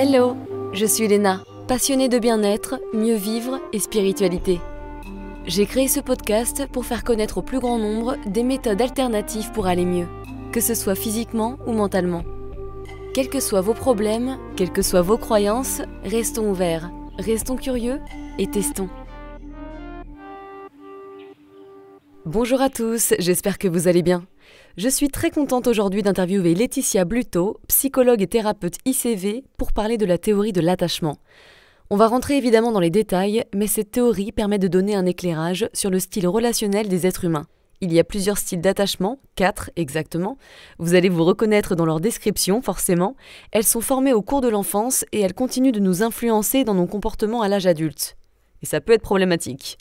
Hello, je suis Léna, passionnée de bien-être, mieux vivre et spiritualité. J'ai créé ce podcast pour faire connaître au plus grand nombre des méthodes alternatives pour aller mieux, que ce soit physiquement ou mentalement. Quels que soient vos problèmes, quelles que soient vos croyances, restons ouverts, restons curieux et testons. Bonjour à tous, j'espère que vous allez bien. Je suis très contente aujourd'hui d'interviewer Laetitia Bluteau, psychologue et thérapeute ICV, pour parler de la théorie de l'attachement. On va rentrer évidemment dans les détails, mais cette théorie permet de donner un éclairage sur le style relationnel des êtres humains. Il y a plusieurs styles d'attachement, 4 exactement. Vous allez vous reconnaître dans leur description, forcément. Elles sont formées au cours de l'enfance et elles continuent de nous influencer dans nos comportements à l'âge adulte. Et ça peut être problématique.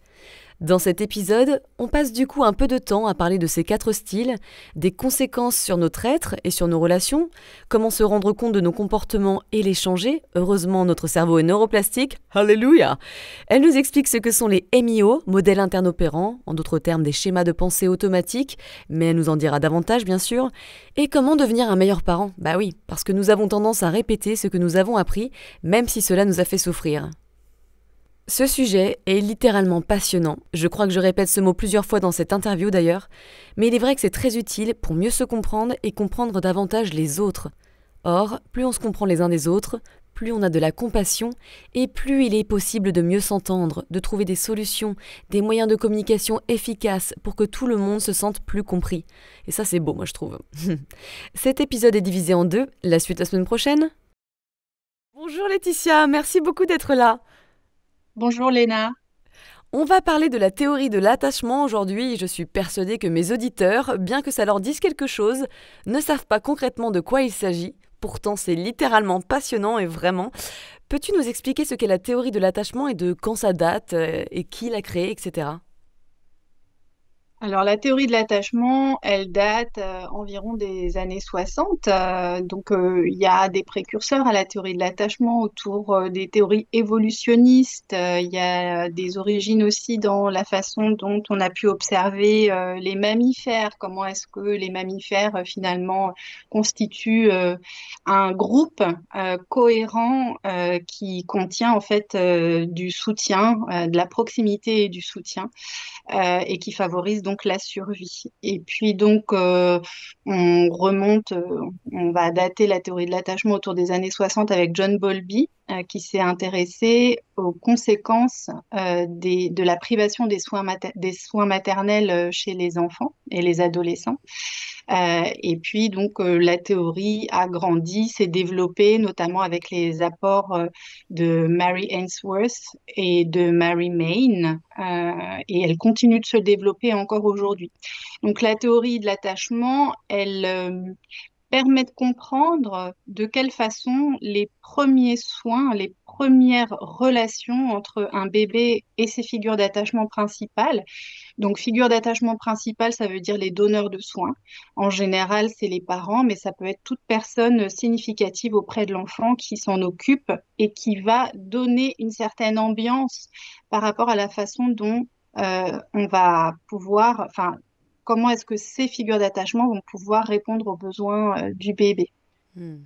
Dans cet épisode, on passe du coup un peu de temps à parler de ces 4 styles, des conséquences sur notre être et sur nos relations, comment se rendre compte de nos comportements et les changer. Heureusement, notre cerveau est neuroplastique. Alléluia! Elle nous explique ce que sont les MIO, modèles internes opérants, en d'autres termes des schémas de pensée automatiques, mais elle nous en dira davantage bien sûr, et comment devenir un meilleur parent. Bah oui, parce que nous avons tendance à répéter ce que nous avons appris, même si cela nous a fait souffrir. Ce sujet est littéralement passionnant, je crois que je répète ce mot plusieurs fois dans cette interview d'ailleurs, mais il est vrai que c'est très utile pour mieux se comprendre et comprendre davantage les autres. Or, plus on se comprend les uns des autres, plus on a de la compassion et plus il est possible de mieux s'entendre, de trouver des solutions, des moyens de communication efficaces pour que tout le monde se sente plus compris. Et ça c'est beau moi je trouve. Cet épisode est divisé en 2, la suite la semaine prochaine. Bonjour Laetitia, merci beaucoup d'être là. Bonjour Léna. On va parler de la théorie de l'attachement aujourd'hui et je suis persuadée que mes auditeurs, bien que ça leur dise quelque chose, ne savent pas concrètement de quoi il s'agit. Pourtant, c'est littéralement passionnant et vraiment. Peux-tu nous expliquer ce qu'est la théorie de l'attachement et de quand ça date et qui l'a créée, etc. Alors la théorie de l'attachement, elle date environ des années 60. Il y a des précurseurs à la théorie de l'attachement autour des théories évolutionnistes. Il y a des origines aussi dans la façon dont on a pu observer les mammifères. Comment est-ce que les mammifères finalement constituent un groupe cohérent qui contient en fait du soutien, de la proximité et du soutien. Et qui favorise donc la survie. Et puis on remonte, on va dater la théorie de l'attachement autour des années 60 avec John Bowlby, qui s'est intéressé aux conséquences de la privation des soins maternels chez les enfants et les adolescents. La théorie a grandi, s'est développée, notamment avec les apports de Mary Ainsworth et de Mary Main, et elle continue de se développer encore aujourd'hui. Donc la théorie de l'attachement, elle permet de comprendre de quelle façon les premiers soins, les premières relations entre un bébé et ses figures d'attachement principales. Donc, figure d'attachement principale, ça veut dire les donneurs de soins. En général, c'est les parents, mais ça peut être toute personne significative auprès de l'enfant qui s'en occupe et qui va donner une certaine ambiance par rapport à la façon dont on va pouvoir, enfin, comment est-ce que ces figures d'attachement vont pouvoir répondre aux besoins du bébé.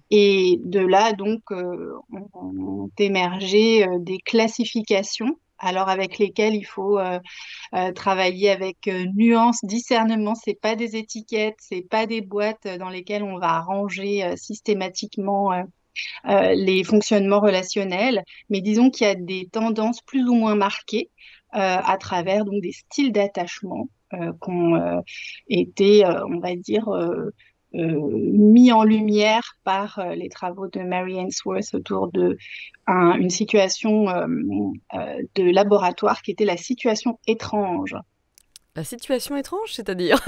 Et de là, ont émergé des classifications, alors avec lesquelles il faut travailler avec nuance, discernement. C'est pas des étiquettes, c'est pas des boîtes dans lesquelles on va ranger systématiquement les fonctionnements relationnels, mais disons qu'il y a des tendances plus ou moins marquées à travers donc des styles d'attachement qui ont été, on va dire, mis en lumière par les travaux de Mary Ainsworth autour de une situation de laboratoire qui était la situation étrange. La situation étrange, c'est-à-dire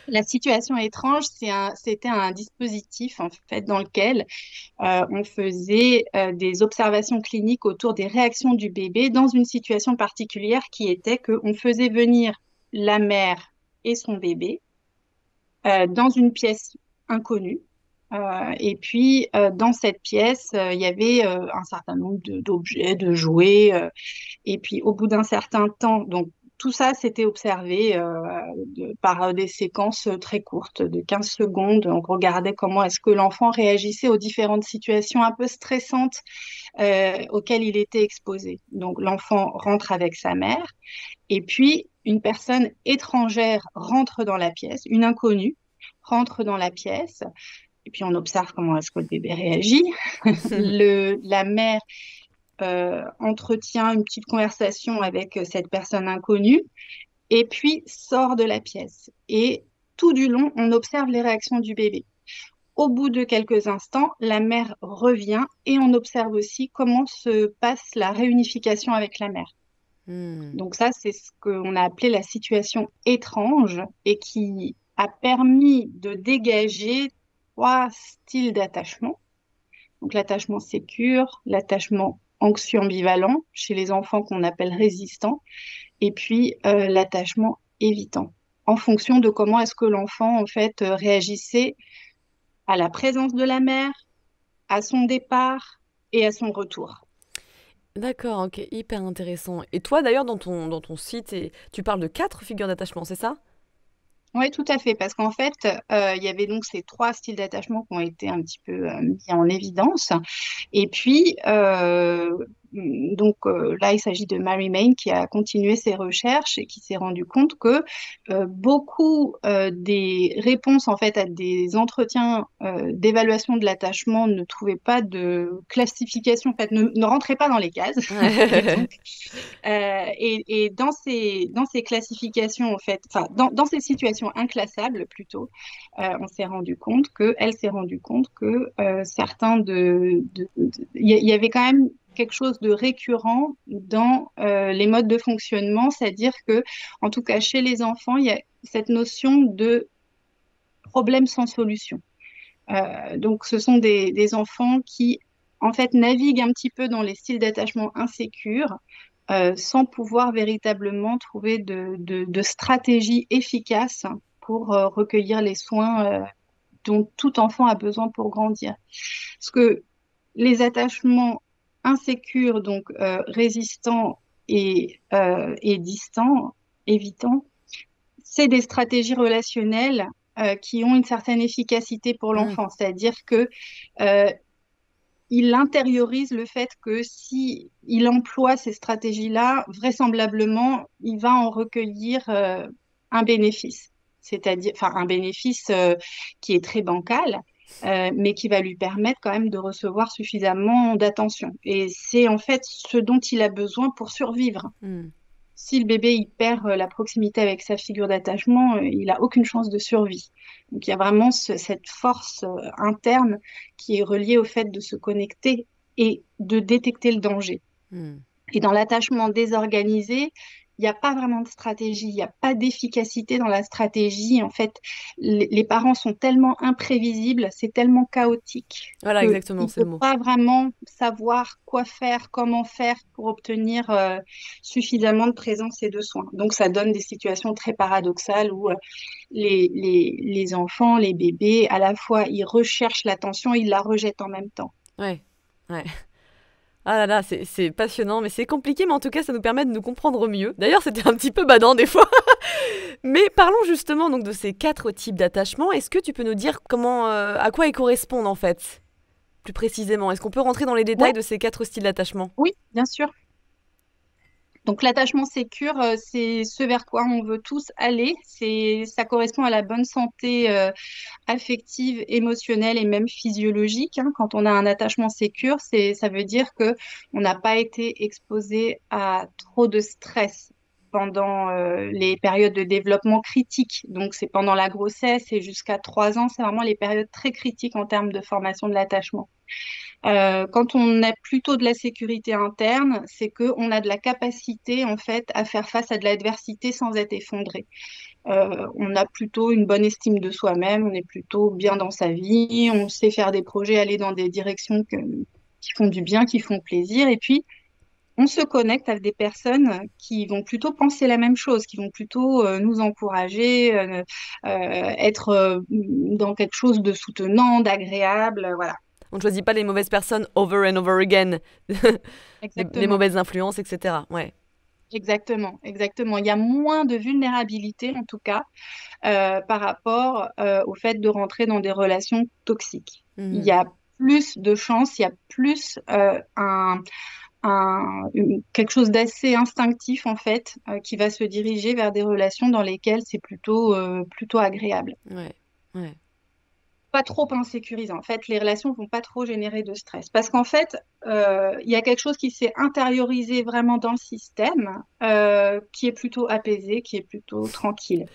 La situation étrange, c'était un dispositif en fait dans lequel on faisait des observations cliniques autour des réactions du bébé dans une situation particulière qui était qu'on faisait venir la mère et son bébé dans une pièce inconnue. Dans cette pièce, il y avait un certain nombre d'objets, de jouets. Et puis, au bout d'un certain temps, donc tout ça, c'était observé par des séquences très courtes, de 15 secondes. On regardait comment est-ce que l'enfant réagissait aux différentes situations un peu stressantes auxquelles il était exposé. Donc l'enfant rentre avec sa mère et puis une personne étrangère rentre dans la pièce, une inconnue rentre dans la pièce. Et puis on observe comment est-ce que le bébé réagit. La mère entretient une petite conversation avec cette personne inconnue et puis sort de la pièce. Et tout du long, on observe les réactions du bébé. Au bout de quelques instants, la mère revient et on observe aussi comment se passe la réunification avec la mère. Donc ça, c'est ce qu'on a appelé la situation étrange et qui a permis de dégager 3 styles d'attachement. Donc l'attachement sécure, l'attachement anxieux ambivalent chez les enfants qu'on appelle résistants, et puis l'attachement évitant, en fonction de comment est-ce que l'enfant en fait réagissait à la présence de la mère, à son départ et à son retour. D'accord, ok, hyper intéressant. Et toi, d'ailleurs, dans ton site, tu parles de 4 figures d'attachement, c'est ça? Oui, tout à fait, parce qu'en fait, il y avait donc ces 3 styles d'attachement qui ont été un petit peu mis en évidence. Et puis, là, il s'agit de Mary Main qui a continué ses recherches et qui s'est rendu compte que beaucoup des réponses en fait à des entretiens d'évaluation de l'attachement ne trouvaient pas de classification, en fait, ne rentraient pas dans les cases. Et donc, et dans ces classifications, en fait, enfin, dans ces situations inclassables plutôt, elle s'est rendu compte que il y avait quand même quelque chose de récurrent dans les modes de fonctionnement, c'est-à-dire que, en tout cas chez les enfants, il y a cette notion de problème sans solution. Donc, ce sont des enfants qui, en fait, naviguent un petit peu dans les styles d'attachement insécures, sans pouvoir véritablement trouver de stratégie efficace pour recueillir les soins dont tout enfant a besoin pour grandir. Parce que les attachements insécures, donc résistants et distants, évitants, c'est des stratégies relationnelles qui ont une certaine efficacité pour Mm. l'enfant. C'est-à-dire que euh, il intériorise le fait que si il emploie ces stratégies-là, vraisemblablement, il va en recueillir un bénéfice. C'est-à-dire, enfin, un bénéfice qui est très bancal, mais qui va lui permettre quand même de recevoir suffisamment d'attention. Et c'est en fait ce dont il a besoin pour survivre. Mm. Si le bébé il perd la proximité avec sa figure d'attachement, il n'a aucune chance de survie. Donc il y a vraiment cette force interne qui est reliée au fait de se connecter et de détecter le danger. Mm. Et dans l'attachement désorganisé, il n'y a pas vraiment de stratégie, il n'y a pas d'efficacité dans la stratégie. En fait, les parents sont tellement imprévisibles, c'est tellement chaotique Voilà, qu'il exactement, ne c'est le faut mot. pas vraiment savoir quoi faire, comment faire pour obtenir suffisamment de présence et de soins. Donc, ça donne des situations très paradoxales où les enfants, les bébés, à la fois, ils recherchent l'attention, ils la rejettent en même temps. Ouais, ouais. Ah là là, c'est passionnant, mais c'est compliqué, mais en tout cas, ça nous permet de nous comprendre mieux. D'ailleurs, c'était un petit peu badant des fois. Mais parlons justement donc de ces 4 types d'attachement. Est-ce que tu peux nous dire à quoi ils correspondent en fait, plus précisément? Est-ce qu'on peut rentrer dans les Ouais, détails de ces 4 styles d'attachement? oui, bien sûr. Donc l'attachement sécure, c'est ce vers quoi on veut tous aller. Ça correspond à la bonne santé affective, émotionnelle et même physiologique, hein. Quand on a un attachement sécure, ça veut dire que on n'a pas été exposé à trop de stress pendant les périodes de développement critiques. Donc c'est pendant la grossesse et jusqu'à 3 ans, c'est vraiment les périodes très critiques en termes de formation de l'attachement. Quand on a plutôt de la sécurité interne, c'est qu'on a de la capacité en fait à faire face à de l'adversité sans être effondré. On a plutôt une bonne estime de soi-même, on est plutôt bien dans sa vie, on sait faire des projets, aller dans des directions qui font du bien, qui font plaisir, et puis on se connecte avec des personnes qui vont plutôt penser la même chose, qui vont plutôt nous encourager, être dans quelque chose de soutenant, d'agréable, voilà. On ne choisit pas les mauvaises personnes over and over again, les Exactement. mauvaises influences, etc. Ouais. Exactement, exactement. Il y a moins de vulnérabilité, en tout cas, par rapport au fait de rentrer dans des relations toxiques. Il y Mhm. a plus de chances, il y a plus quelque chose d'assez instinctif, en fait, qui va se diriger vers des relations dans lesquelles c'est plutôt agréable. Ouais, ouais. Pas trop insécurisant. En fait, les relations vont pas trop générer de stress. Parce qu'en fait, il y a quelque chose qui s'est intériorisé vraiment dans le système, qui est plutôt apaisé, qui est plutôt tranquille.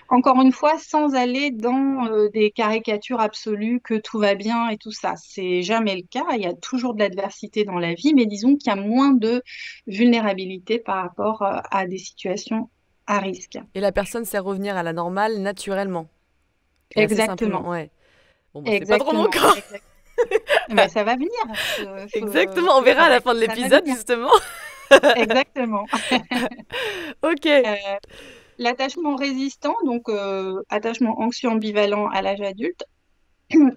Encore une fois, sans aller dans des caricatures absolues que tout va bien et tout ça. C'est jamais le cas. Il y a toujours de l'adversité dans la vie, mais disons qu'il y a moins de vulnérabilité par rapport à des situations à risque. Et la personne sait revenir à la normale naturellement et assez Exactement. simplement. Ouais. Bon, bah, c'est pas trop mon Exactement. cas. Mais ça va venir. Exactement, on Faut verra à la savoir fin que de ça va l'épisode, venir. justement. Exactement. Ok. Euh, L'attachement résistant, donc attachement anxieux ambivalent à l'âge adulte,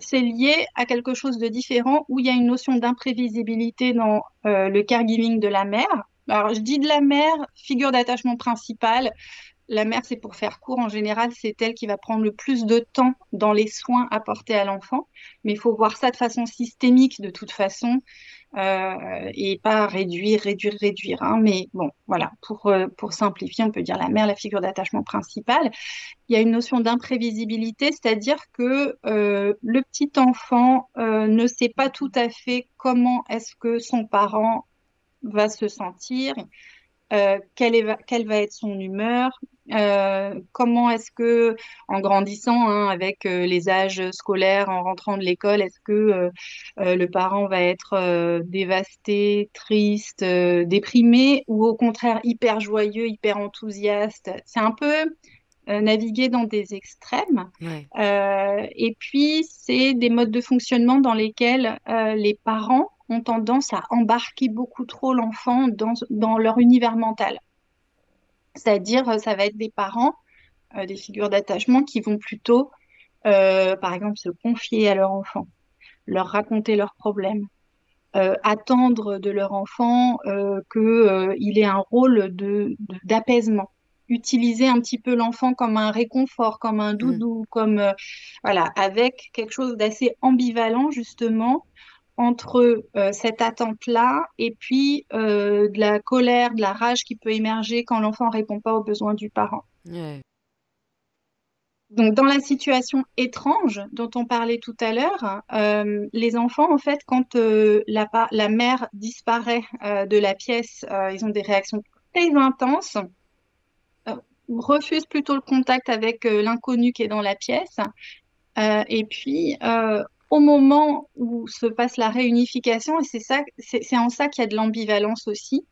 c'est lié à quelque chose de différent où il y a une notion d'imprévisibilité dans le caregiving de la mère. Alors, je dis de la mère, figure d'attachement principale. La mère, c'est pour faire court, en général, c'est elle qui va prendre le plus de temps dans les soins apportés à l'enfant. Mais il faut voir ça de façon systémique, de toute façon, et pas réduire. Hein. Mais bon, voilà, pour simplifier, on peut dire la mère, la figure d'attachement principale. Il y a une notion d'imprévisibilité, c'est-à-dire que le petit enfant ne sait pas tout à fait comment est-ce que son parent va se sentir, quelle va être son humeur, comment est-ce que, en grandissant, hein, avec les âges scolaires, en rentrant de l'école, est-ce que le parent va être dévasté, triste, déprimé, ou au contraire hyper joyeux, hyper enthousiaste. C'est un peu naviguer dans des extrêmes. Ouais. Et puis, c'est des modes de fonctionnement dans lesquels les parents ont tendance à embarquer beaucoup trop l'enfant dans leur univers mental. C'est-à-dire, ça va être des parents, des figures d'attachement qui vont plutôt, par exemple, se confier à leur enfant, leur raconter leurs problèmes, attendre de leur enfant qu'il ait un rôle d'apaisement. Utiliser un petit peu l'enfant comme un réconfort, comme un Mm. doudou, comme voilà, avec quelque chose d'assez ambivalent justement entre cette attente-là et puis de la colère, de la rage qui peut émerger quand l'enfant répond pas aux besoins du parent. Ouais. Donc, dans la situation étrange dont on parlait tout à l'heure, les enfants, en fait, quand la mère disparaît de la pièce, ils ont des réactions très intenses, euh, refusent plutôt le contact avec l'inconnu qui est dans la pièce. Et puis, au moment où se passe la réunification, et c'est ça, c'est en ça qu'il y a de l'ambivalence aussi,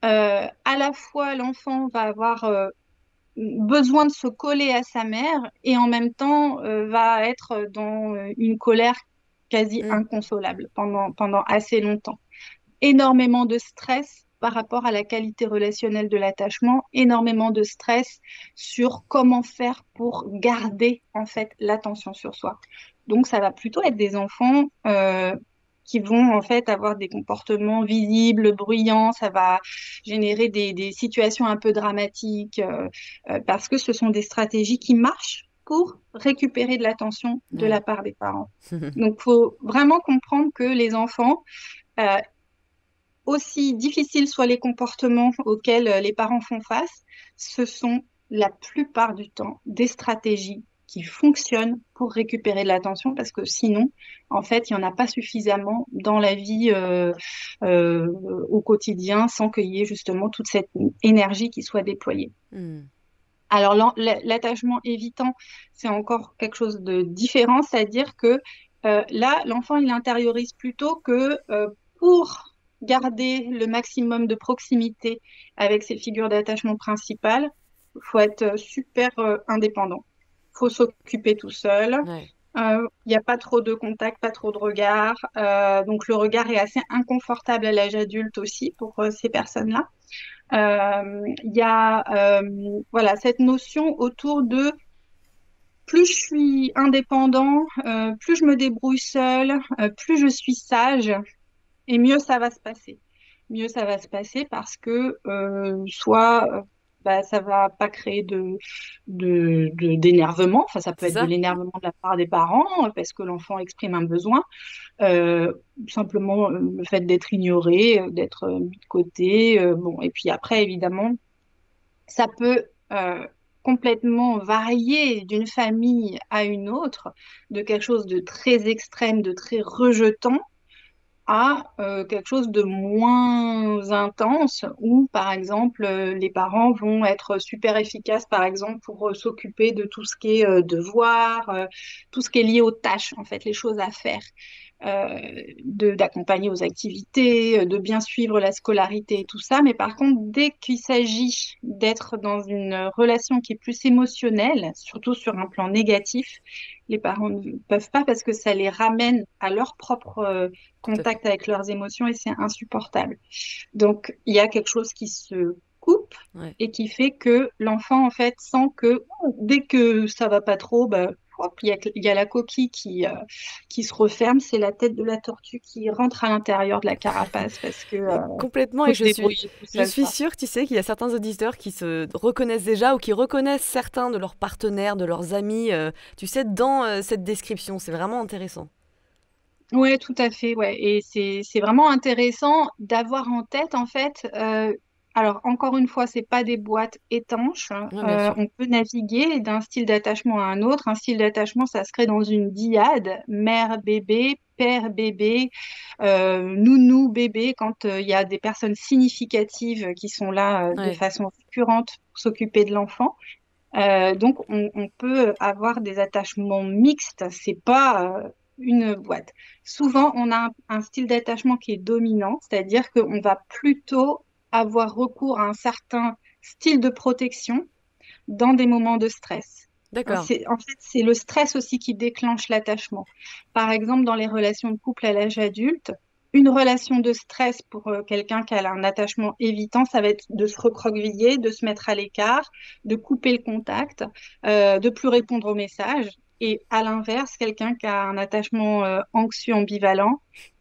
à la fois l'enfant va avoir besoin de se coller à sa mère et en même temps va être dans une colère quasi Mm. inconsolable pendant assez longtemps. Énormément de stress par rapport à la qualité relationnelle de l'attachement, énormément de stress sur comment faire pour garder en fait l'attention sur soi. Donc ça va plutôt être des enfants qui vont en fait avoir des comportements visibles, bruyants, ça va générer des situations un peu dramatiques parce que ce sont des stratégies qui marchent pour récupérer de l'attention de la Ouais. part des parents. Donc, il faut vraiment comprendre que les enfants, euh, aussi difficiles soient les comportements auxquels les parents font face, ce sont la plupart du temps des stratégies qui fonctionnent pour récupérer de l'attention parce que sinon, en fait, il n'y en a pas suffisamment dans la vie euh, au quotidien sans qu'il y ait justement toute cette énergie qui soit déployée. Mm. Alors, l'attachement évitant, c'est encore quelque chose de différent, c'est-à-dire que là, l'enfant, il intériorise plutôt que pour garder le maximum de proximité avec ses figures d'attachement principales, il faut être super indépendant. Il faut s'occuper tout seul. Ouais. Il n'y a pas trop de contact, pas trop de regard. Donc, le regard est assez inconfortable à l'âge adulte aussi pour ces personnes-là. Il y a voilà, cette notion autour de plus je suis indépendant, plus je me débrouille seule, plus je suis sage et mieux ça va se passer. mieux ça va se passer parce que soit bah, ça va pas créer d'énervement, enfin ça peut C'est être de ça? l'énervement de la part des parents parce que l'enfant exprime un besoin, euh, simplement le fait d'être ignoré, d'être mis de côté, bon, et puis après évidemment ça peut complètement varier d'une famille à une autre, de quelque chose de très extrême, de très rejetant, à quelque chose de moins intense, où par exemple les parents vont être super efficaces, par exemple, pour s'occuper de tout ce qui est devoir, tout ce qui est lié aux tâches, en fait, les choses à faire d'accompagner aux activités, de bien suivre la scolarité et tout ça. Mais par contre, dès qu'il s'agit d'être dans une relation qui est plus émotionnelle, surtout sur un plan négatif, les parents ne peuvent pas parce que ça les ramène à leur propre Tout à fait. contact avec leurs émotions et c'est insupportable. Donc, il y a quelque chose qui se coupe Ouais. et qui fait que l'enfant, en fait, sent que dès que ça va pas trop, bah, hop, il y a la coquille qui se referme, c'est la tête de la tortue qui rentre à l'intérieur de la carapace parce que Et complètement, faut et se débrouiller tout je seul, suis quoi. sûre, tu sais, qu'il y a certains auditeurs qui se reconnaissent déjà ou qui reconnaissent certains de leurs partenaires, de leurs amis, tu sais, dans cette description. C'est vraiment intéressant. Ouais, tout à fait, ouais. Et c'est vraiment intéressant d'avoir en tête, en fait, alors encore une fois, c'est pas des boîtes étanches, hein. Ouais, bien sûr. On peut naviguer d'un style d'attachement à un autre. Un style d'attachement, ça se crée dans une dyade, mère-bébé, père-bébé, nounou-bébé, quand il y a des personnes significatives qui sont là de Ouais, façon récurrente pour s'occuper de l'enfant. Donc, on peut avoir des attachements mixtes, c'est pas une boîte. Souvent, on a un style d'attachement qui est dominant, c'est-à-dire qu'on va plutôt avoir recours à un certain style de protection dans des moments de stress. d'accord. En fait, c'est le stress aussi qui déclenche l'attachement. Par exemple, dans les relations de couple à l'âge adulte, une relation de stress pour quelqu'un qui a un attachement évitant, ça va être de se recroqueviller, de se mettre à l'écart, de couper le contact, de plus répondre aux messages. Et à l'inverse, quelqu'un qui a un attachement anxieux ambivalent,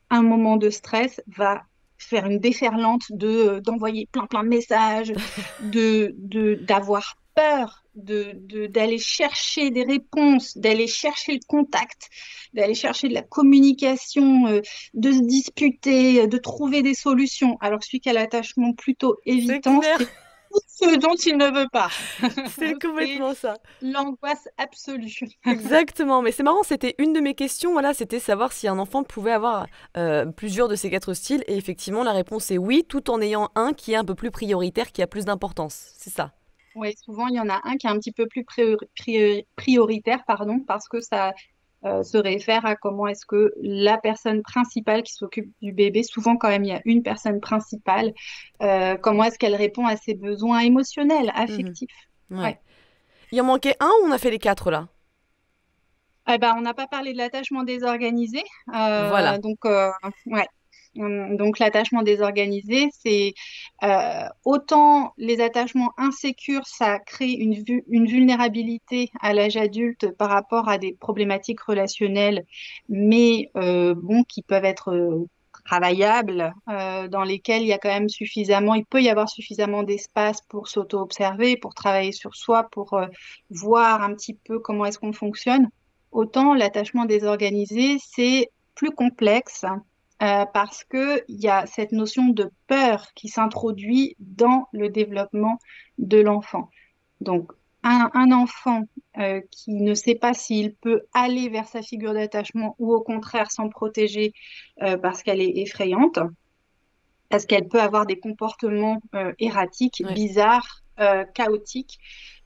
un moment de stress va faire une déferlante d'envoyer plein de messages, d'avoir peur d'aller chercher des réponses, d'aller chercher le contact, d'aller chercher de la communication, de se disputer, de trouver des solutions. Alors que celui qui a l'attachement plutôt C'est évitant, clair, c'est tout ce dont il ne veut pas. c'est C'est complètement ça. l'angoisse absolue. Exactement, mais c'est marrant, c'était une de mes questions, voilà, c'était savoir si un enfant pouvait avoir plusieurs de ces quatre styles, et effectivement la réponse est oui, tout en ayant un qui est un peu plus prioritaire, qui a plus d'importance, c'est ça. Oui, souvent il y en a un qui est un petit peu plus prioritaire, pardon, parce que ça se réfère à comment est-ce que la personne principale qui s'occupe du bébé, souvent quand même il y a une personne principale, comment est-ce qu'elle répond à ses besoins émotionnels, Mhm. affectifs. Ouais. Ouais. Il en manquait un ou on a fait les quatre là? Eh ben, on n'a pas parlé de l'attachement désorganisé, Voilà. ouais. Donc l'attachement désorganisé, c'est autant les attachements insécures, ça crée une vulnérabilité à l'âge adulte par rapport à des problématiques relationnelles, mais bon, qui peuvent être travaillables, dans lesquelles il y a quand même suffisamment, il peut y avoir suffisamment d'espace pour s'auto-observer, pour travailler sur soi, pour voir un petit peu comment est-ce qu'on fonctionne. Autant l'attachement désorganisé, c'est plus complexe parce qu'il y a cette notion de peur qui s'introduit dans le développement de l'enfant. Donc, un enfant qui ne sait pas s'il peut aller vers sa figure d'attachement ou au contraire s'en protéger parce qu'elle est effrayante, parce qu'elle peut avoir des comportements erratiques, Ouais. bizarres, chaotiques.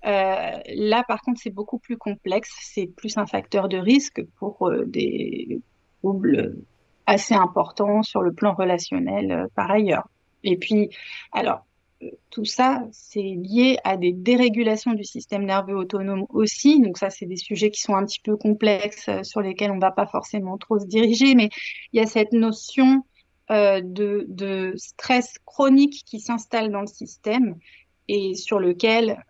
Là, par contre, c'est beaucoup plus complexe. C'est plus un facteur de risque pour des troubles assez importants sur le plan relationnel par ailleurs. Et puis, alors, tout ça, c'est lié à des dérégulations du système nerveux autonome aussi. Donc ça, c'est des sujets qui sont un petit peu complexes sur lesquels on ne va pas forcément trop se diriger, mais il y a cette notion de stress chronique qui s'installe dans le système et sur lequel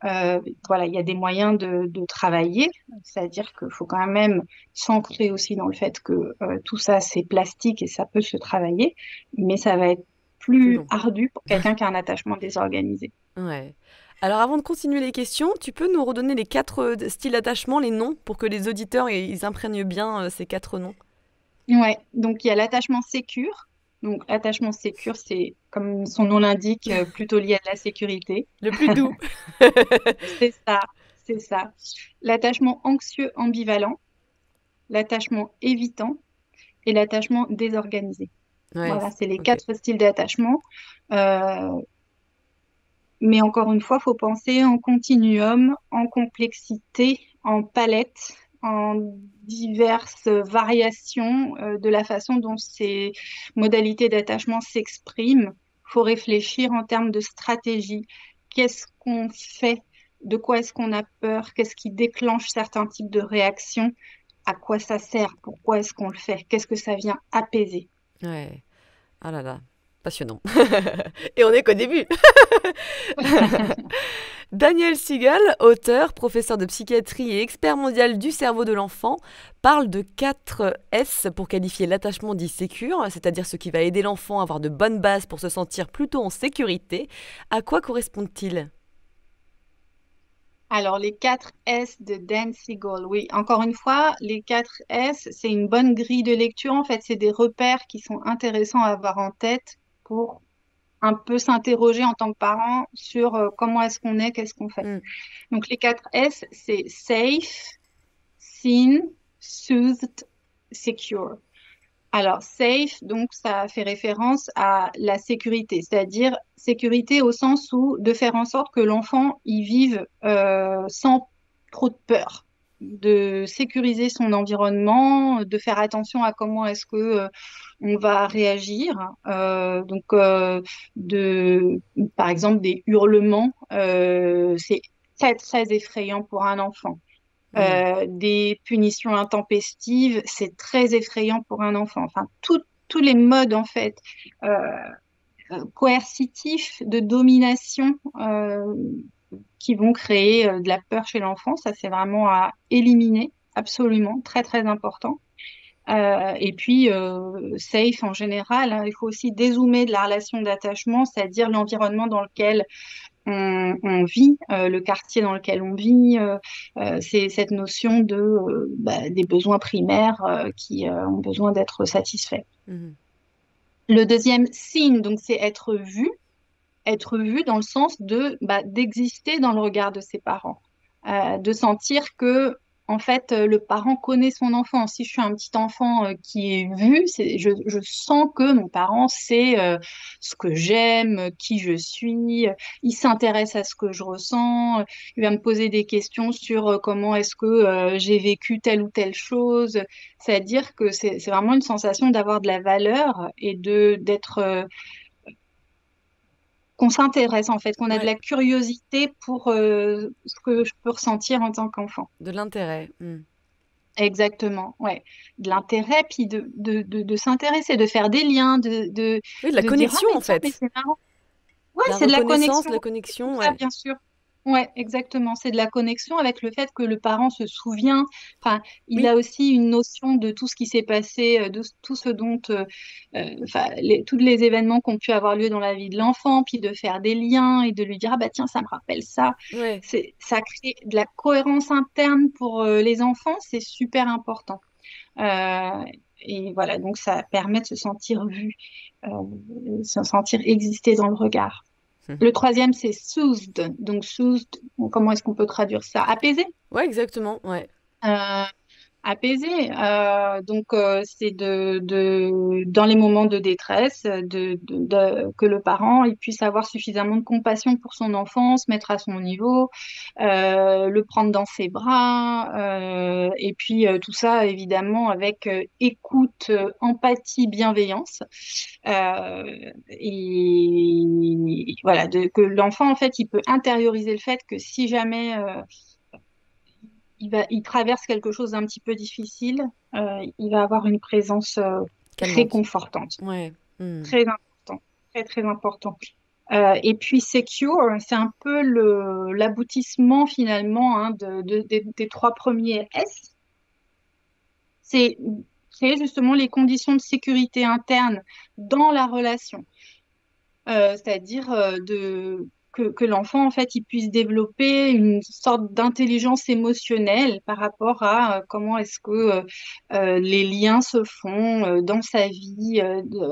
voilà, il y a des moyens de travailler. C'est-à-dire qu'il faut quand même s'ancrer aussi dans le fait que tout ça, c'est plastique et ça peut se travailler, mais ça va être Plus plus long. ardu pour quelqu'un qui a un attachement désorganisé. Ouais. Alors avant de continuer les questions, tu peux nous redonner les quatre styles d'attachement, les noms, pour que les auditeurs ils imprègnent bien ces quatre noms. Ouais, donc il y a l'attachement sécure. Donc l'attachement sécure, c'est comme son nom l'indique, plutôt lié à de la sécurité. Le plus doux. C'est ça, c'est ça. L'attachement anxieux ambivalent, l'attachement évitant et l'attachement désorganisé. Ouais, Voilà, c'est les ok. quatre styles d'attachement. Euh, mais encore une fois, il faut penser en continuum, en complexité, en palette, en diverses variations de la façon dont ces modalités d'attachement s'expriment. Il faut réfléchir en termes de stratégie. Qu'est-ce qu'on fait? De quoi est-ce qu'on a peur? Qu'est-ce qui déclenche certains types de réactions? À quoi ça sert? Pourquoi est-ce qu'on le fait? Qu'est-ce que ça vient apaiser? Ouais. Ah là là, passionnant. Et on est qu'au début. Daniel Siegel, auteur, professeur de psychiatrie et expert mondial du cerveau de l'enfant, parle de 4 S pour qualifier l'attachement dit sécure, c'est-à-dire ce qui va aider l'enfant à avoir de bonnes bases pour se sentir plutôt en sécurité. À quoi correspondent-ils? Alors, les 4 S de Dan Siegel, oui, encore une fois, les 4 S, c'est une bonne grille de lecture. En fait, c'est des repères qui sont intéressants à avoir en tête pour un peu s'interroger en tant que parent sur comment est-ce qu'on est, qu'est-ce qu'on fait. Hmm. Donc, les 4 S, c'est safe, seen, soothed, secure. Alors, safe, donc ça fait référence à la sécurité, c'est-à-dire sécurité au sens où de faire en sorte que l'enfant y vive sans trop de peur, de sécuriser son environnement, de faire attention à comment est-ce que on va réagir, de, par exemple, des hurlements, c'est très très effrayant pour un enfant. Hmm. Des punitions intempestives, c'est très effrayant pour un enfant. Enfin, tous les modes, en fait, coercitifs de domination qui vont créer de la peur chez l'enfant, ça, c'est vraiment à éliminer, absolument, très, très important. Et puis, safe en général, hein, il faut aussi dézoomer de la relation d'attachement, c'est-à-dire l'environnement dans lequel on vit, le quartier dans lequel on vit, c'est cette notion de, des besoins primaires qui ont besoin d'être satisfaits. Mhm. Le deuxième signe, donc, c'est être vu dans le sens de d'exister dans le regard de ses parents, de sentir que en fait le parent connaît son enfant. Si je suis un petit enfant qui est vu, je sens que mon parent sait ce que j'aime, qui je suis, il s'intéresse à ce que je ressens, il va me poser des questions sur comment est-ce que j'ai vécu telle ou telle chose. C'est-à-dire que c'est vraiment une sensation d'avoir de la valeur et de d'être qu'on s'intéresse en fait, qu'on a de Ouais, la curiosité pour ce que je peux ressentir en tant qu'enfant. de l'intérêt. Exactement, ouais. De l'intérêt, puis de s'intéresser, de faire des liens, Oui, de la de dire, ah connexion mais en tiens, mais fait. c'est marrant. Ouais, La c'est de la reconnaissance, connexion, la c'est tout connexion, ça, ouais. bien sûr. Ouais, exactement. C'est de la connexion avec le fait que le parent se souvient. Enfin, il Oui, a aussi une notion de tout ce qui s'est passé, de tout ce dont, enfin, tous les événements qui ont pu avoir lieu dans la vie de l'enfant, puis de faire des liens et de lui dire, ah bah tiens, ça me rappelle ça. ouais. Ça crée de la cohérence interne pour les enfants, c'est super important. Euh, et voilà, donc ça permet de se sentir vu, se sentir exister dans le regard. Le troisième, c'est soothed. Donc, soothed, comment est-ce qu'on peut traduire ça? Apaisé. Ouais, exactement, ouais. Euh, apaisé. Donc, c'est dans les moments de détresse, que le parent il puisse avoir suffisamment de compassion pour son enfant, se mettre à son niveau, le prendre dans ses bras, et puis tout ça évidemment avec écoute, empathie, bienveillance. Et voilà, que l'enfant en fait, il peut intérioriser le fait que si jamais il traverse quelque chose d'un petit peu difficile, il va avoir une présence Calmante. réconfortante. Ouais. Hmm. Très important, très très important. Et puis secure, c'est un peu l'aboutissement finalement hein, des trois premiers S. C'est créer justement les conditions de sécurité interne dans la relation. c'est-à-dire que l'enfant, en fait, il puisse développer une sorte d'intelligence émotionnelle par rapport à comment est-ce que les liens se font dans sa vie,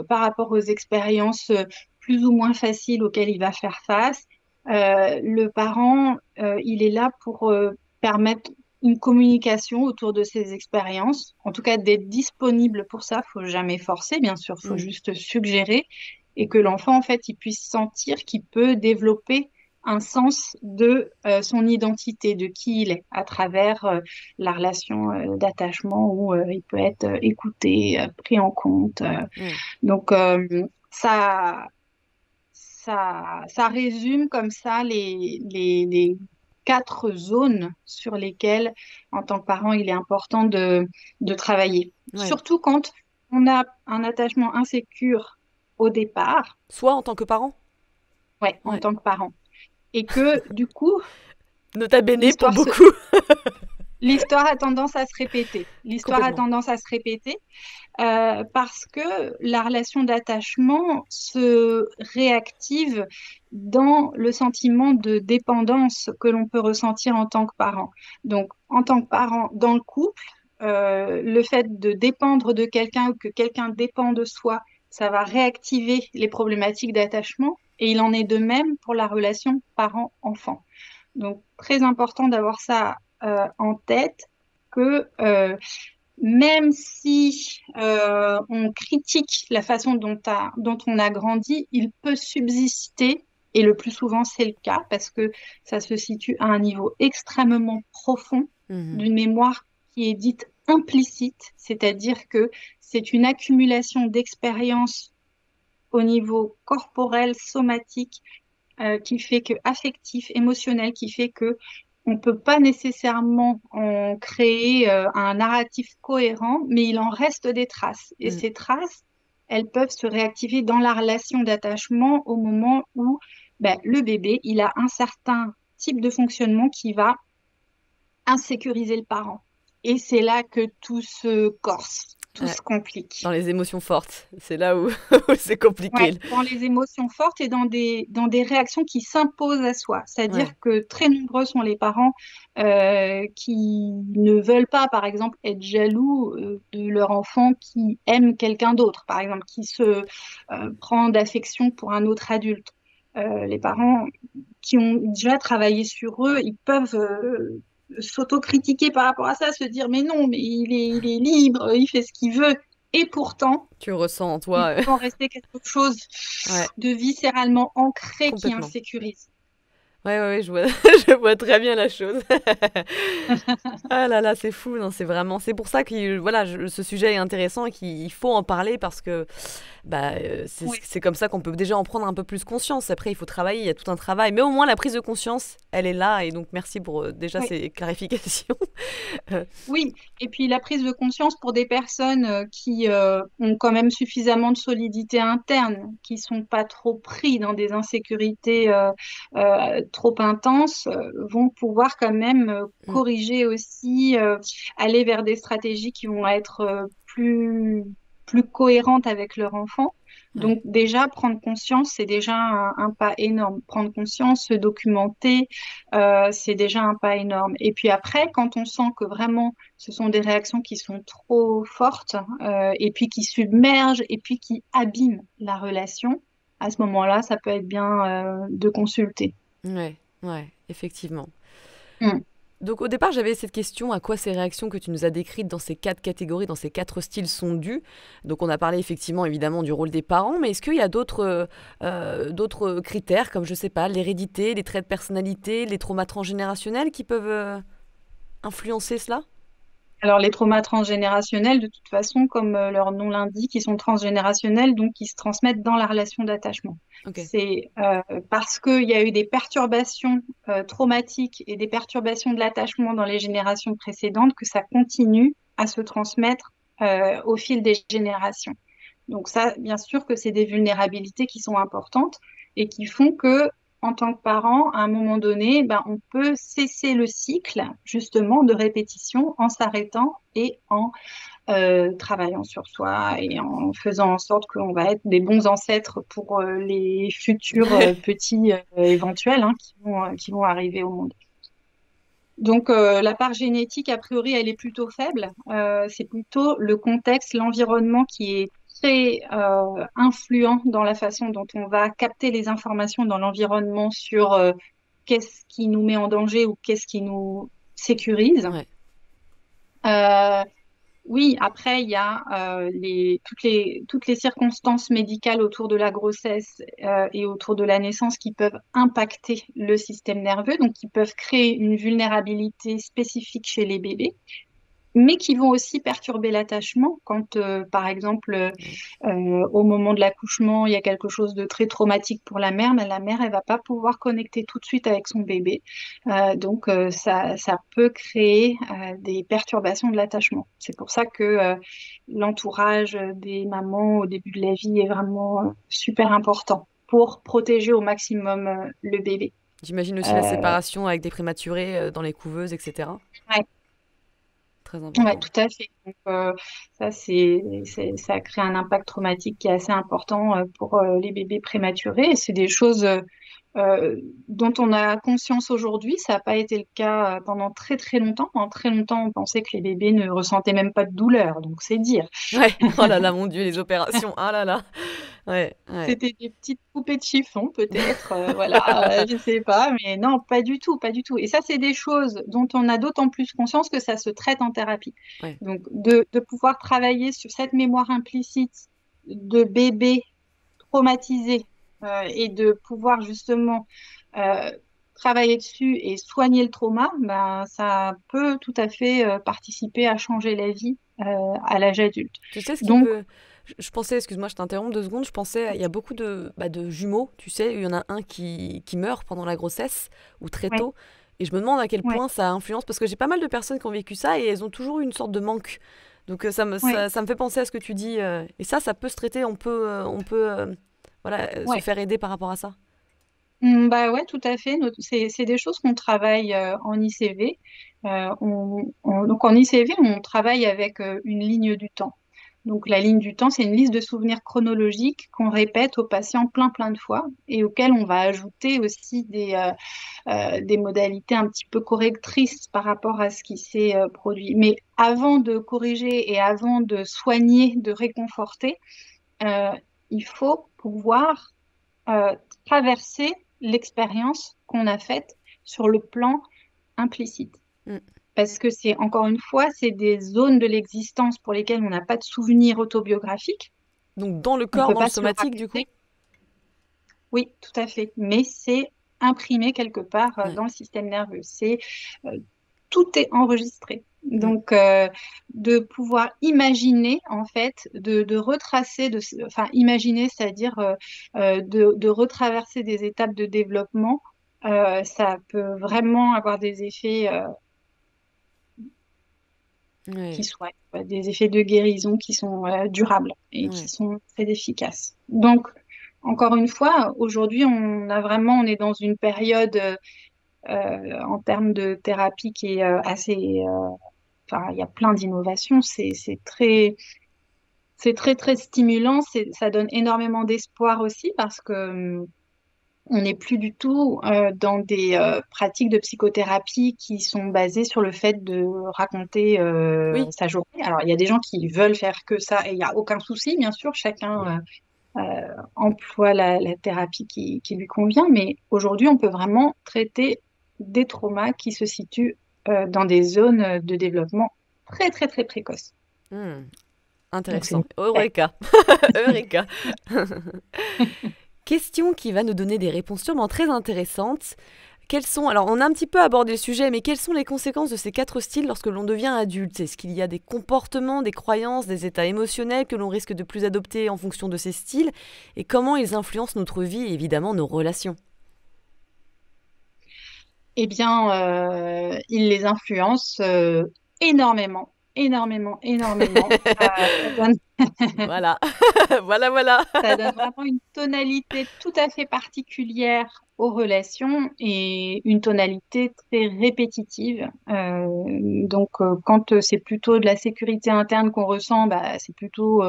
par rapport aux expériences plus ou moins faciles auxquelles il va faire face. Le parent, il est là pour permettre une communication autour de ces expériences, en tout cas d'être disponible pour ça. Faut jamais forcer, bien sûr, faut Mm. juste suggérer et que l'enfant, en fait, il puisse sentir qu'il peut développer un sens de son identité, de qui il est, à travers la relation d'attachement où il peut être écouté, pris en compte. Ouais. Donc, ça résume comme ça les quatre zones sur lesquelles, en tant que parent, il est important de travailler. Ouais. Surtout quand on a un attachement insécure au départ, Soit en tant que parent. ouais, en Ouais. tant que parent. Et que du coup, Nota bene pour l'histoire se, beaucoup. l'histoire a tendance à se répéter. L'histoire a Complètement. tendance à se répéter parce que la relation d'attachement se réactive dans le sentiment de dépendance que l'on peut ressentir en tant que parent. Donc, en tant que parent dans le couple, le fait de dépendre de quelqu'un ou que quelqu'un dépend de soi, ça va réactiver les problématiques d'attachement. Et il en est de même pour la relation parent-enfant. Donc, très important d'avoir ça en tête, que même si on critique la façon dont on a grandi, il peut subsister, et le plus souvent c'est le cas, parce que ça se situe à un niveau extrêmement profond Mhm. d'une mémoire qui est dite implicite, c'est-à-dire que c'est une accumulation d'expériences au niveau corporel, somatique, qui fait que affectif, émotionnel, qui fait que on peut pas nécessairement en créer un narratif cohérent, mais il en reste des traces. Et Mm. ces traces, elles peuvent se réactiver dans la relation d'attachement au moment où ben, le bébé, il a un certain type de fonctionnement qui va insécuriser le parent. Et c'est là que tout se corse, tout Ouais. se complique. Dans les émotions fortes. C'est là où, où c'est compliqué. Ouais, dans les émotions fortes et dans des réactions qui s'imposent à soi. C'est-à-dire Ouais. que très nombreux sont les parents qui ne veulent pas, par exemple, être jaloux de leur enfant qui aime quelqu'un d'autre, par exemple, qui se prend d'affection pour un autre adulte. Les parents qui ont déjà travaillé sur eux, ils peuvent s'autocritiquer par rapport à ça, se dire, mais non, mais il est libre, il fait ce qu'il veut. Et pourtant, Tu ressens en il toi. peut en rester quelque chose Ouais, de viscéralement ancré qui complètement. insécurise. Ouais, ouais, ouais, je vois, je vois très bien la chose. Ah là là, c'est fou, non, c'est vraiment, c'est pour ça que voilà, ce sujet est intéressant et qu'il faut en parler parce que Oui, c'est comme ça qu'on peut déjà en prendre un peu plus conscience. Après, il faut travailler, il y a tout un travail, mais au moins la prise de conscience, elle est là et donc merci pour déjà oui. ces clarifications. Euh, Oui, et puis la prise de conscience pour des personnes qui ont quand même suffisamment de solidité interne, qui sont pas trop pris dans des insécurités trop intenses, vont pouvoir quand même mm, corriger aussi, aller vers des stratégies qui vont être plus cohérentes avec leur enfant. ouais. Donc déjà, prendre conscience, c'est déjà un pas énorme. Prendre conscience, se documenter, c'est déjà un pas énorme. Et puis après, quand on sent que vraiment ce sont des réactions qui sont trop fortes et puis qui submergent et puis qui abîment la relation, à ce moment-là, ça peut être bien de consulter. Ouais, ouais, effectivement. Mm. Donc au départ, j'avais cette question, à quoi ces réactions que tu nous as décrites dans ces quatre catégories, dans ces quatre styles sont dues? Donc on a parlé effectivement évidemment du rôle des parents, mais est-ce qu'il y a d'autres critères comme je sais pas, l'hérédité, les traits de personnalité, les traumas transgénérationnels qui peuvent influencer cela? Alors les traumas transgénérationnels, de toute façon, comme leur nom l'indique, ils sont transgénérationnels, donc ils se transmettent dans la relation d'attachement. Ok. C'est parce qu'il y a eu des perturbations traumatiques et des perturbations de l'attachement dans les générations précédentes que ça continue à se transmettre au fil des générations. Donc ça, bien sûr que c'est des vulnérabilités qui sont importantes et qui font que en tant que parent, à un moment donné, ben, on peut cesser le cycle justement de répétition en s'arrêtant et en travaillant sur soi et en faisant en sorte qu'on va être des bons ancêtres pour les futurs petits éventuels hein, qui vont arriver au monde. Donc, la part génétique, a priori, elle est plutôt faible. C'est plutôt le contexte, l'environnement qui est très influent dans la façon dont on va capter les informations dans l'environnement sur qu'est-ce qui nous met en danger ou qu'est-ce qui nous sécurise. Ouais. Oui, après, il y a toutes les circonstances médicales autour de la grossesse et autour de la naissance qui peuvent impacter le système nerveux, donc qui peuvent créer une vulnérabilité spécifique chez les bébés, mais qui vont aussi perturber l'attachement quand, par exemple, au moment de l'accouchement, il y a quelque chose de très traumatique pour la mère, mais la mère, elle va pas pouvoir connecter tout de suite avec son bébé. Donc, ça peut créer des perturbations de l'attachement. C'est pour ça que l'entourage des mamans au début de la vie est vraiment super important pour protéger au maximum le bébé. J'imagine aussi la Euh, séparation avec des prématurés dans les couveuses, etc. ouais. Très Ouais, important. tout à fait. Donc, ça, ça crée un impact traumatique qui est assez important pour les bébés prématurés. Et c'est des choses dont on a conscience aujourd'hui. Ça n'a pas été le cas pendant très très longtemps. Pendant très longtemps, on pensait que les bébés ne ressentaient même pas de douleur. Donc, c'est dire. Ouais, oh là là, mon Dieu, les opérations, ah là là. Ouais, ouais. C'était des petites poupées de chiffon, peut-être, voilà, je sais pas, mais non, pas du tout, pas du tout. Et ça, c'est des choses dont on a d'autant plus conscience que ça se traite en thérapie. Ouais. Donc, de pouvoir travailler sur cette mémoire implicite de bébé traumatisé et de pouvoir justement euh, travailler dessus et soigner le trauma, ben, ça peut tout à fait participer à changer la vie à l'âge adulte. Tu sais ce qui Donc, peut... Je pensais, excuse-moi, je t'interromps 2 secondes, je pensais, il y a beaucoup de jumeaux, tu sais, il y en a un qui meurt pendant la grossesse ou très ouais, tôt, et je me demande à quel ouais, point ça influence, parce que j'ai pas mal de personnes qui ont vécu ça et elles ont toujours eu une sorte de manque. Donc ouais, ça me fait penser à ce que tu dis, et ça peut se traiter, on peut voilà, se ouais. faire aider par rapport à ça. Bah ouais, tout à fait. C'est des choses qu'on travaille en ICV. Donc en ICV, on travaille avec une ligne du temps. Donc la ligne du temps, c'est une liste de souvenirs chronologiques qu'on répète aux patients plein de fois et auxquels on va ajouter aussi des modalités un petit peu correctrices par rapport à ce qui s'est produit. Mais avant de corriger et avant de soigner, de réconforter, euh, il faut pouvoir euh, traverser l'expérience qu'on a faite sur le plan implicite. Mm. Parce que c'est, encore une fois, c'est des zones de l'existence pour lesquelles on n'a pas de souvenir autobiographique. Donc dans le On ne corps, peut dans le pas se le somatique, du coup? raconter. Oui, tout à fait. Mais c'est imprimé quelque part Ouais. dans le système nerveux. Euh, Tout est enregistré. Mm. Donc, de pouvoir imaginer, en fait, de retracer, enfin, imaginer, c'est-à-dire de retraverser des étapes de développement, ça peut vraiment avoir des effets qui Ouais. soient des effets de guérison qui sont durables et qui Ouais. sont très efficaces. Donc, encore une fois, aujourd'hui, on est dans une période en termes de thérapie qui est enfin, il y a plein d'innovations. C'est très stimulant. Ça donne énormément d'espoir aussi parce que on n'est plus du tout dans des pratiques de psychothérapie qui sont basées sur le fait de raconter Oui. sa journée. Alors, il y a des gens qui veulent faire que ça et il n'y a aucun souci, bien sûr. Chacun emploie la thérapie qui lui convient. Mais aujourd'hui, on peut vraiment traiter des traumas qui se situent dans des zones de développement très précoces. Mm. Donc, c'est une... Intéressant. Eureka. Eureka. Question qui va nous donner des réponses sûrement très intéressantes. Quelles sont, alors on a un petit peu abordé le sujet, mais quelles sont les conséquences de ces 4 styles lorsque l'on devient adulte? Est-ce qu'il y a des comportements, des croyances, des états émotionnels que l'on risque de plus adopter en fonction de ces styles? Et comment ils influencent notre vie et évidemment nos relations? Eh bien, il les influence énormément. Ça donne, Voilà. Voilà, voilà. ça donne vraiment une tonalité tout à fait particulière aux relations et une tonalité très répétitive. Quand c'est plutôt de la sécurité interne qu'on ressent, bah, c'est plutôt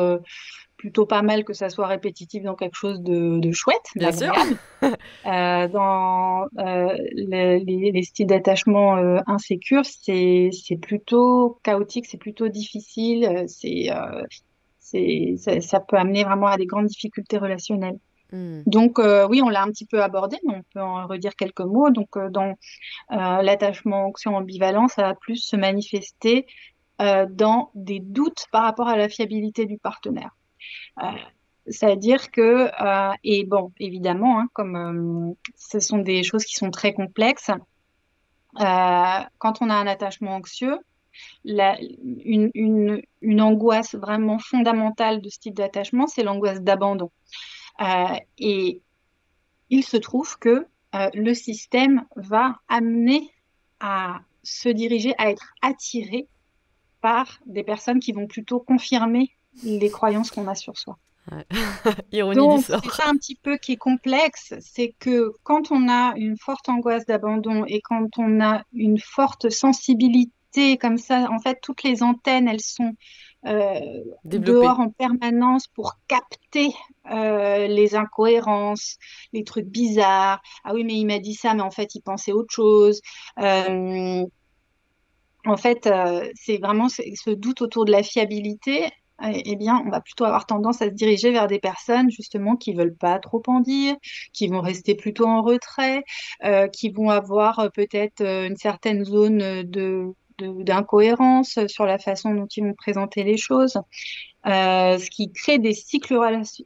pas mal que ça soit répétitif dans quelque chose de chouette, Bien sûr. d'agréable. Dans les styles d'attachement insécures, c'est plutôt chaotique, c'est plutôt difficile, ça peut amener vraiment à des grandes difficultés relationnelles. Hmm. Donc oui, on l'a un petit peu abordé, mais on peut en redire quelques mots. Donc dans l'attachement anxieux ambivalent, ça va plus se manifester dans des doutes par rapport à la fiabilité du partenaire. Euh, C'est-à-dire que, et bon, évidemment, hein, comme ce sont des choses qui sont très complexes, quand on a un attachement anxieux, une angoisse vraiment fondamentale de ce type d'attachement, c'est l'angoisse d'abandon. Et il se trouve que le système va amener à se diriger, à être attiré par des personnes qui vont plutôt confirmer les croyances qu'on a sur soi. Ouais. Ironie du Donc, c'est sort. ça un petit peu qui est complexe, c'est que quand on a une forte angoisse d'abandon et quand on a une forte sensibilité comme ça, en fait, toutes les antennes, elles sont euh, Développé. dehors en permanence pour capter les incohérences, les trucs bizarres. Ah oui, mais il m'a dit ça, mais en fait, il pensait autre chose. Euh, c'est vraiment ce doute autour de la fiabilité. Eh bien, on va plutôt avoir tendance à se diriger vers des personnes justement qui veulent pas trop en dire, qui vont rester plutôt en retrait, qui vont avoir peut-être une certaine zone d'incohérence sur la façon dont ils vont présenter les choses, ce qui crée des cycles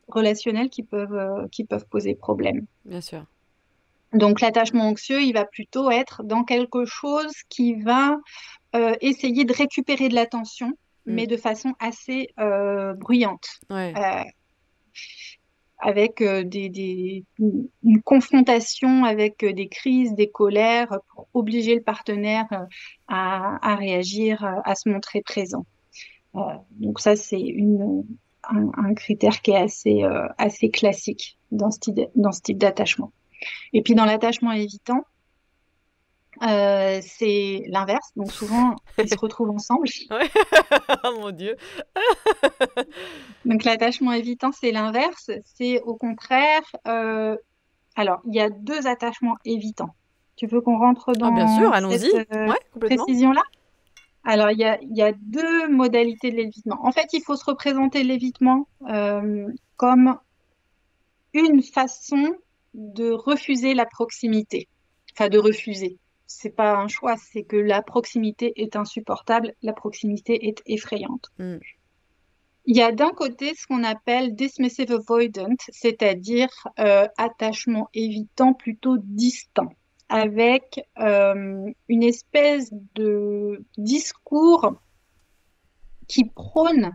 relationnels qui peuvent poser problème. Bien sûr. Donc, l'attachement anxieux, il va plutôt être dans quelque chose qui va essayer de récupérer de l'attention, Hmm. mais de façon assez bruyante, Ouais. euh, avec une confrontation avec des crises, des colères, pour obliger le partenaire à réagir, à se montrer présent. Euh, donc ça, c'est un critère qui est assez classique dans ce type d'attachement. Et puis dans l'attachement évitant, c'est l'inverse. Donc souvent, ils se retrouvent ensemble. Ouais. Oh mon Dieu. Donc l'attachement évitant, c'est l'inverse. C'est au contraire. Alors, il y a deux attachements évitants. Tu veux qu'on rentre Ah, bien sûr, dans allons-y. cette Ouais, complètement. précision-là? Alors, il y a deux modalités de l'évitement. En fait, il faut se représenter l'évitement comme une façon de refuser la proximité. Enfin, de refuser. C'est pas un choix, c'est que la proximité est insupportable, la proximité est effrayante. Hmm. Il y a d'un côté ce qu'on appelle dismissive avoidant, c'est-à-dire attachement évitant plutôt distant, avec une espèce de discours qui prône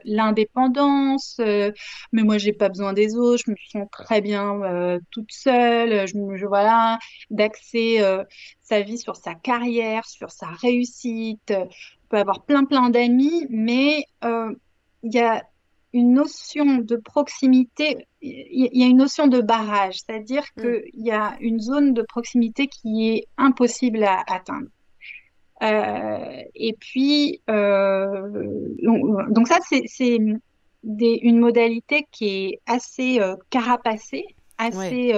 l'indépendance, mais moi j'ai pas besoin des autres, je me sens très bien toute seule, voilà, d'axer sa vie sur sa carrière, sur sa réussite. On peut avoir plein d'amis, mais il y a une notion de proximité, il y a une notion de barrage, c'est-à-dire Hmm. qu'il y a une zone de proximité qui est impossible à atteindre. Et puis, donc ça, c'est une modalité qui est assez carapacée, Ouais. assez,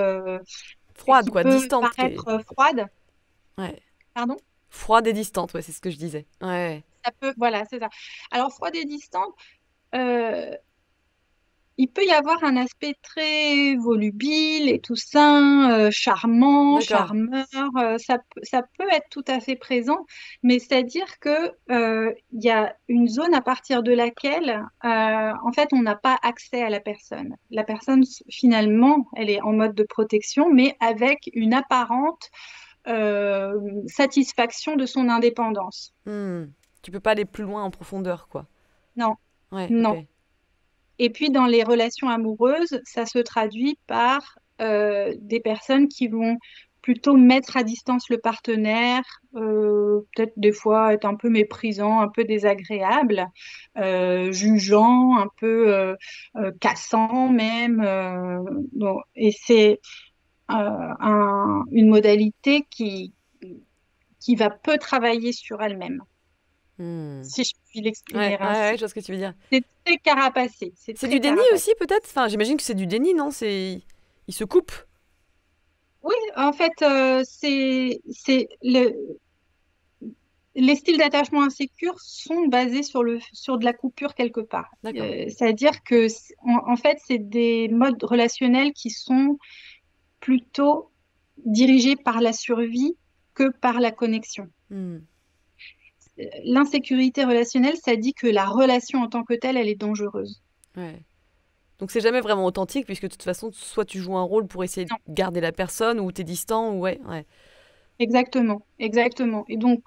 Froide, qui quoi, peut distante. paraître froide. Ouais. Pardon? Froide et distante, ouais, c'est ce que je disais. Ouais. Ça peut, voilà, c'est ça. Alors, froide et distante, euh, il peut y avoir un aspect très volubile et tout ça, charmant, D'accord. charmeur, ça peut être tout à fait présent, mais c'est-à-dire que il y a une zone à partir de laquelle, en fait, on n'a pas accès à la personne. La personne, finalement, elle est en mode de protection, mais avec une apparente satisfaction de son indépendance. Hmm. Tu peux pas aller plus loin en profondeur, quoi. Non, Ouais, ok. non. Et puis dans les relations amoureuses, ça se traduit par des personnes qui vont plutôt mettre à distance le partenaire, peut-être des fois être un peu méprisant, un peu désagréable, jugeant, un peu cassant même. Et c'est une modalité qui va peu travailler sur elle-même, Hmm. si je puis Ouais, l'exprimer ouais, ouais, ainsi. je vois ce que tu veux dire. C'est très carapacé, c'est C'est très du déni carapacé. aussi, peut-être? Enfin, j'imagine que c'est du déni, non? Il se coupe. Oui, en fait, les styles d'attachement insécure sont basés sur de la coupure quelque part. D'accord. C'est-à-dire que, en fait, c'est des modes relationnels qui sont plutôt dirigés par la survie que par la connexion. Hmm. L'insécurité relationnelle, ça dit que la relation en tant que telle, elle est dangereuse. Ouais. Donc c'est jamais vraiment authentique, puisque de toute façon, soit tu joues un rôle pour essayer de Non, garder la personne, ou t'es distant, ou ouais, ouais. exactement, exactement. Et donc,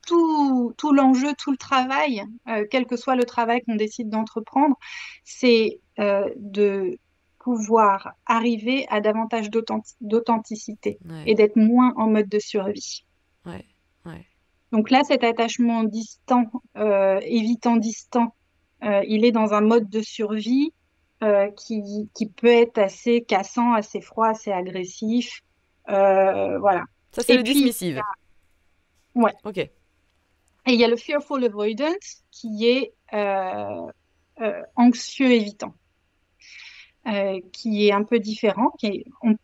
tout l'enjeu, tout le travail, quel que soit le travail qu'on décide d'entreprendre, c'est de pouvoir arriver à davantage d'authenticité et Ouais, d'être moins en mode de survie. ouais, ouais. Donc là, cet attachement distant, évitant distant, il est dans un mode de survie qui peut être assez cassant, assez froid, assez agressif. Voilà. Ça, c'est Et le puis, dismissive. ouais. Ok. Et il y a le fearful avoidance qui est anxieux évitant, qui est un peu différent,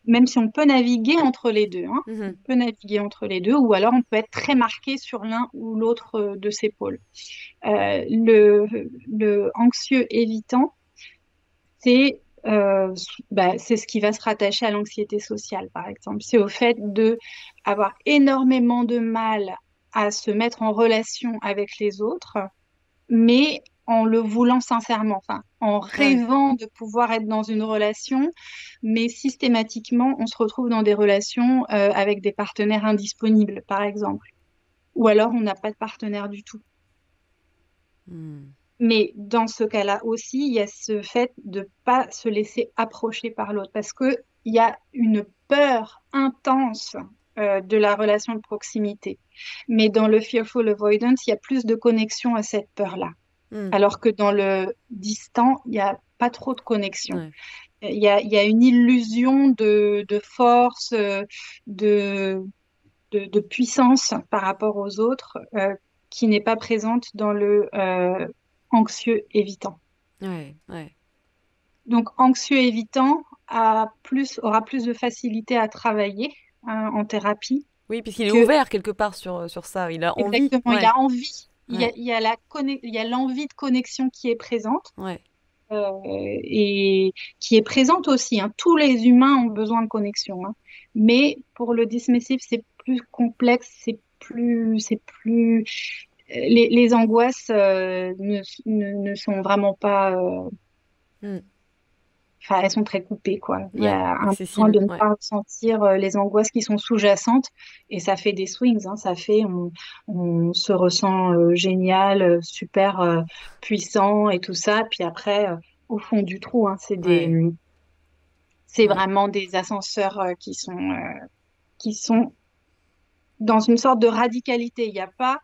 même si on peut naviguer entre les deux, hein, on Mhm. peut naviguer entre les deux, ou alors on peut être très marqué sur l'un ou l'autre de ces pôles. Le anxieux évitant, c'est c'est ce qui va se rattacher à l'anxiété sociale, par exemple. C'est au fait de avoir énormément de mal à se mettre en relation avec les autres, mais en le voulant sincèrement, enfin, en Ouais. rêvant de pouvoir être dans une relation, mais systématiquement, on se retrouve dans des relations avec des partenaires indisponibles, par exemple, ou alors on n'a pas de partenaire du tout. Hmm. Mais dans ce cas-là aussi, il y a ce fait de pas se laisser approcher par l'autre parce que il y a une peur intense de la relation de proximité. Mais dans le fearful avoidance, il y a plus de connexion à cette peur-là. Hmm. Alors que dans le distant, il n'y a pas trop de connexion. Ouais. Il y a une illusion de force, de, de puissance par rapport aux autres qui n'est pas présente dans le anxieux évitant. Ouais. Ouais. Donc, anxieux évitant aura plus de facilité à travailler en thérapie Oui, puisqu'il est que ouvert quelque part sur ça. Il a envie. exactement, il Ouais. a envie. Ouais. Il y a l'envie de connexion qui est présente Ouais. et qui est présente aussi, hein. Tous les humains ont besoin de connexion, hein. Mais pour le dismissif, c'est plus complexe, c'est plus, les angoisses ne sont vraiment pas, Hmm. enfin, elles sont très coupées, quoi. Il y Ouais. a un besoin Accessible. de ne Ouais. pas ressentir les angoisses qui sont sous-jacentes et ça fait des swings, hein. On se ressent génial, super puissant et tout ça. Puis après, au fond du trou, hein, Ouais. c'est Ouais. vraiment des ascenseurs qui sont dans une sorte de radicalité. Il n'y a pas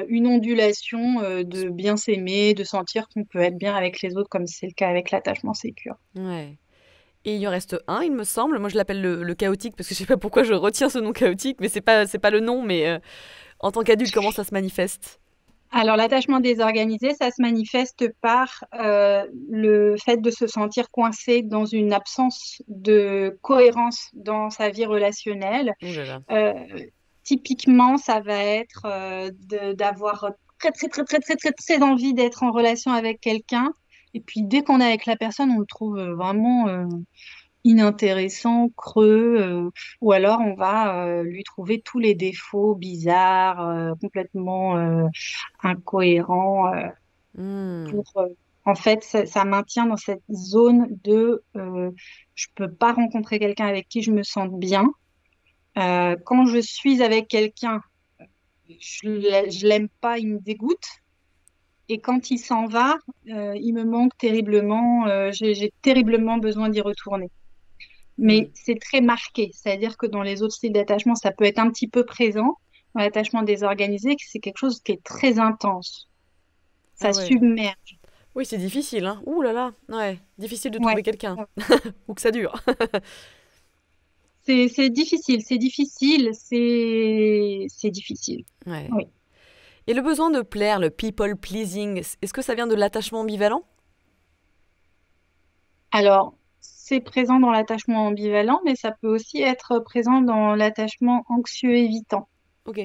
une ondulation de bien s'aimer, de sentir qu'on peut être bien avec les autres, comme c'est le cas avec l'attachement sécure. Ouais. Et il y en reste un, il me semble. Moi, je l'appelle le chaotique parce que je sais pas pourquoi je retiens ce nom chaotique, mais c'est pas le nom. Mais en tant qu'adulte, comment ça se manifeste? Alors, l'attachement désorganisé, ça se manifeste par le fait de se sentir coincé dans une absence de cohérence dans sa vie relationnelle. Ouh là là. Euh, Typiquement, ça va être d'avoir très envie d'être en relation avec quelqu'un. Et puis, dès qu'on est avec la personne, on le trouve vraiment inintéressant, creux, ou alors on va lui trouver tous les défauts bizarres, complètement incohérents. Hmm. Pour, en fait, ça maintient dans cette zone de je peux pas rencontrer quelqu'un avec qui je me sente bien. Quand je suis avec quelqu'un, je l'aime pas, il me dégoûte. Et quand il s'en va, il me manque terriblement. J'ai terriblement besoin d'y retourner. Hmm. Mais c'est très marqué. C'est-à-dire que dans les autres styles d'attachement, ça peut être un petit peu présent. Dans l'attachement désorganisé, c'est quelque chose qui est très intense. Ah Ça ouais. submerge. Oui, c'est difficile, hein. Ouh là là. Ouais. Difficile de Ouais. trouver quelqu'un. Ouais. Ou que ça dure. C'est difficile, c'est difficile, c'est difficile. Ouais. Oui. Et le besoin de plaire, le people pleasing, est-ce que ça vient de l'attachement ambivalent? Alors, c'est présent dans l'attachement ambivalent, mais ça peut aussi être présent dans l'attachement anxieux évitant. Ok,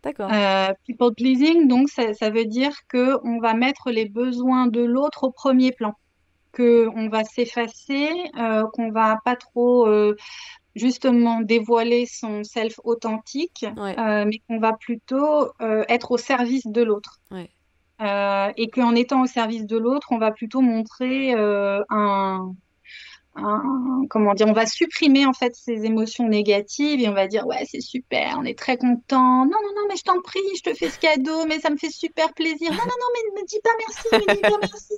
d'accord. People pleasing, donc ça veut dire que on va mettre les besoins de l'autre au premier plan, que on va s'effacer, qu'on va pas trop justement dévoiler son self authentique, Ouais, mais qu'on va plutôt être au service de l'autre. ouais, Et qu'en étant au service de l'autre, on va plutôt montrer comment dire, on va supprimer en fait ces émotions négatives et on va dire ouais c'est super, on est très content. Non non non mais je t'en prie, je te fais ce cadeau, mais ça me fait super plaisir. Non non non mais me dis pas merci, me dis pas merci.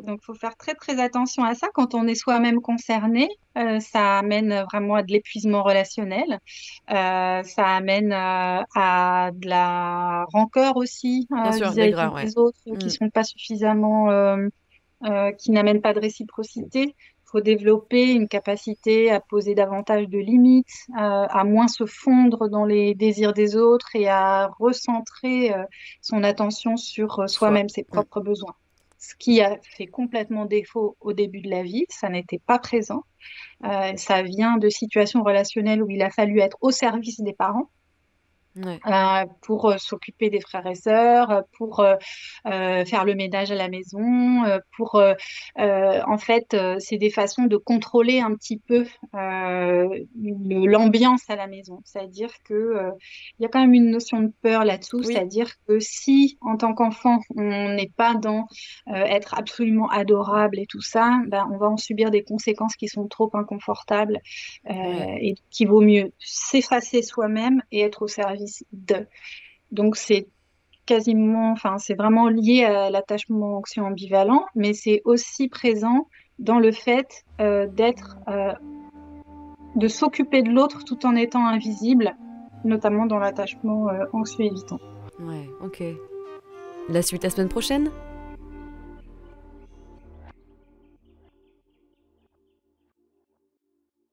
Donc, il faut faire très très attention à ça quand on est soi-même concerné. Ça amène vraiment à de l'épuisement relationnel. Ça amène à de la rancœur aussi bien sûr, vis-à-vis l'aigreur, ouais. des autres qui Mm. sont pas suffisamment, qui n'amènent pas de réciprocité. Il faut développer une capacité à poser davantage de limites, à moins se fondre dans les désirs des autres et à recentrer son attention sur Soit. soi-même, ses propres besoins. Ce qui a fait complètement défaut au début de la vie, ça n'était pas présent. Ça vient de situations relationnelles où il a fallu être au service des parents Ouais. pour s'occuper des frères et sœurs, pour faire le ménage à la maison, en fait, c'est des façons de contrôler un petit peu l'ambiance à la maison. C'est-à-dire que il y a quand même une notion de peur là-dessous, Oui, c'est-à-dire que si, en tant qu'enfant, on n'est pas dans être absolument adorable et tout ça, ben, on va en subir des conséquences qui sont trop inconfortables ouais. et qu'il vaut mieux s'effacer soi-même et être au service de. Donc c'est quasiment, enfin c'est vraiment lié à l'attachement anxieux ambivalent, mais c'est aussi présent dans le fait de s'occuper de l'autre tout en étant invisible, notamment dans l'attachement anxieux évitant. Ouais, ok. La suite la semaine prochaine?